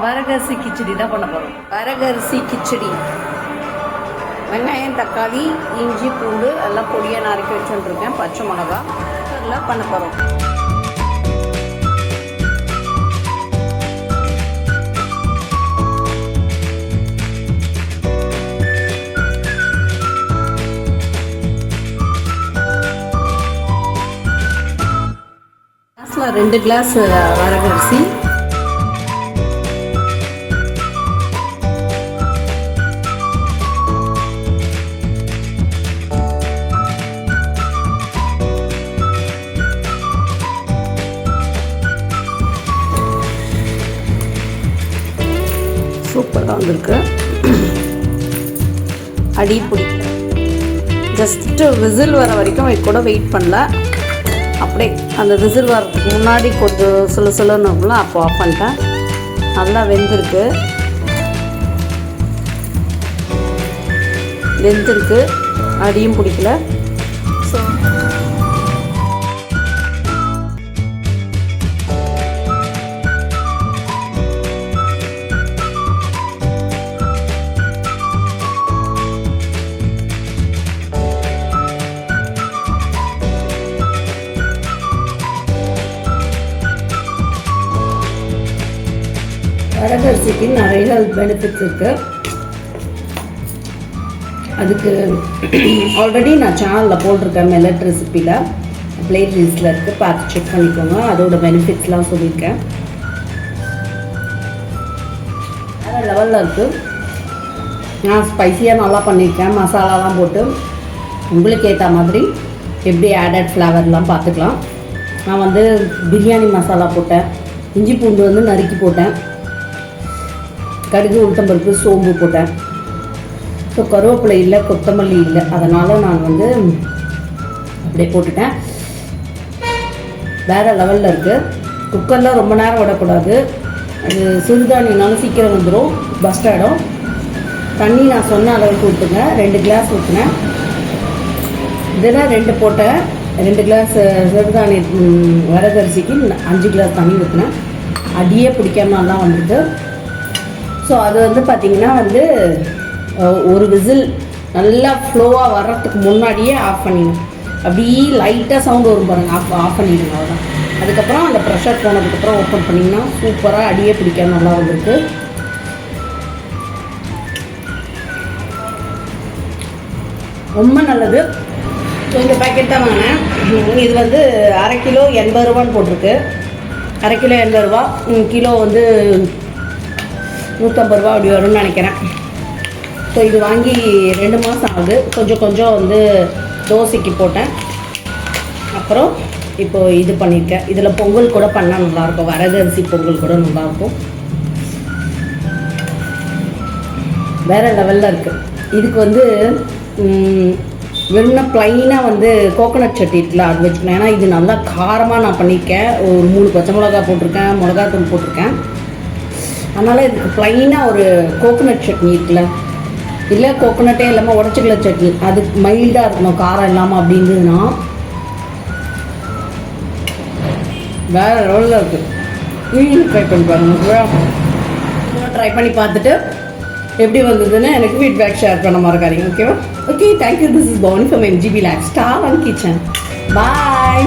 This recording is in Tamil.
வரகரிசி கிச்சடி தான் பண்ண போகிறோம். வரகரிசி கிச்சடி, வெங்காயம், தக்காளி, இஞ்சி, பூண்டு எல்லாம் பொடியாக நறுக்கி வச்சுட்டுருக்கேன். பச்சை மிளகா எல்லாம் பண்ண போகிறோம். கிளாஸில் 2 கிளாஸ் வரகரிசி, சூப்பராக வந்திருக்கு. அடிப்பொடி ஜஸ்ட்டு விசில் வர வரைக்கும் கூட வெயிட் பண்ணல. அப்படியே அந்த விசில் வரதுக்கு முன்னாடி கொஞ்சம் சுலசுலன்னு அப்போ ஆஃப் பண்ணிட்டேன். நல்லா வெந்திருக்கு. அடியும் பிடிக்கல. ஸோ வரகரிசிக்கு நிறைய பெனிஃபிட்ஸ் இருக்குது. அதுக்கு ஆல்ரெடி நான் சேனலில் போட்டிருக்கேன். மில்லட் ரெசிப்பியில் பிளேட் லிஸ்ட்டில் இருக்குது, பார்த்து செக் பண்ணிக்கோங்க. அதோட பெனிஃபிட்ஸ்லாம் சொல்லியிருக்கேன். வேறு லெவலில் இருக்குது. நான் ஸ்பைஸியாக நல்லா பண்ணியிருக்கேன். மசாலாலாம் போட்டு உங்களுக்கு ஏற்ற மாதிரி எப்படி ஆடட் ஃப்ளேவர்லாம் பார்த்துக்கலாம். நான் பிரியாணி மசாலா போட்டேன், இஞ்சி பூண்டு நறுக்கி போட்டேன், கடுகு, உளுத்தம்பருப்பு, சோம்பு போட்டேன். ஸோ கருவேப்பிலை இல்லை, கொத்தமல்லி இல்லை, அதனால் நான் அப்படியே போட்டுட்டேன். வேறு லெவலில் இருக்குது. குக்கரில் ரொம்ப நேரம் விடக்கூடாது. அது சிறுதானியனாலும் சீக்கிரம் வந்துடும், பஸ்ட் ஆகிடும். தண்ணி நான் சொன்ன அளவுக்கு ஊற்றுங்க. 2 கிளாஸ் ஊற்றினேன். இதில் 2 போட்டேன். 2 கிளாஸ் சிறுதானிய வரகரிசிக்கு 5 கிளாஸ் தண்ணி ஊற்றினேன். அடியே பிடிக்காம நல்லா வந்துட்டு. ஸோ அது பார்த்திங்கன்னா ஒரு விசில் நல்லா ஃப்ளோவாக வர்றதுக்கு முன்னாடியே ஆஃப் பண்ணிடணும். அப்படியே லைட்டாக சவுண்டு வரும் பாருங்கள், ஆஃப் பண்ணிடுங்க. அவ்வளோதான். அதுக்கப்புறம் அந்த ப்ரெஷர் போனதுக்கப்புறம் ஓப்பன் பண்ணிங்கன்னா சூப்பராக அடியே பிடிக்காம நல்லா வந்துருக்கு. ரொம்ப நல்லது. ஸோ இந்த பேக்கெட் தான் வாங்கினேன். இது 1/2 கிலோ 80 ரூபான்னு போட்டிருக்கு. 1/2 கிலோ 80 ரூபா, கிலோ 150 ரூபா அப்படி வரும்னு நினைக்கிறேன். ஸோ இது வாங்கி 2 மாதம் ஆகுது. கொஞ்சம் தோசைக்கு போட்டேன். அப்புறம் இப்போது இது பண்ணியிருக்கேன். இதில் பொங்கல் கூட பண்ணால் நல்லாயிருக்கும். வரகரிசி பொங்கல் கூட நல்லாயிருக்கும். வேறு லெவலில் இருக்குது. இதுக்கு வெறும்னா ப்ளைனாக கோகோனட் சட்னி இருக்குல்ல, அது வச்சுக்கணும். ஏன்னா இது நல்லா காரமாக நான் பண்ணியிருக்கேன். ஒரு 3 பச்சை மிளகா போட்டிருக்கேன், மிளகாத்தூள் போட்டிருக்கேன். அதனால் இதுக்கு ப்ளைனாக ஒரு கோகோனட் சட்னி இருக்குல்ல, இல்லை கோகோனட்டே இல்லாமல் உடச்சிக்கல சட்னி, அது மைல்டாக இருக்கணும், காரம் இல்லாமல் அப்படின்றதுனா வேறு லெவலில் இருக்குது. நீங்களும் ட்ரை பண்ணி பாருங்கள். ட்ரை பண்ணி பார்த்துட்டு எப்படி வந்ததுன்னு எனக்கு ஃபீட்பேக் ஷேர் பண்ண மறக்காதீங்க. ஓகேவா? Okay, thank you. This is Bowni from MGB lifestyle and kitchen. Bye.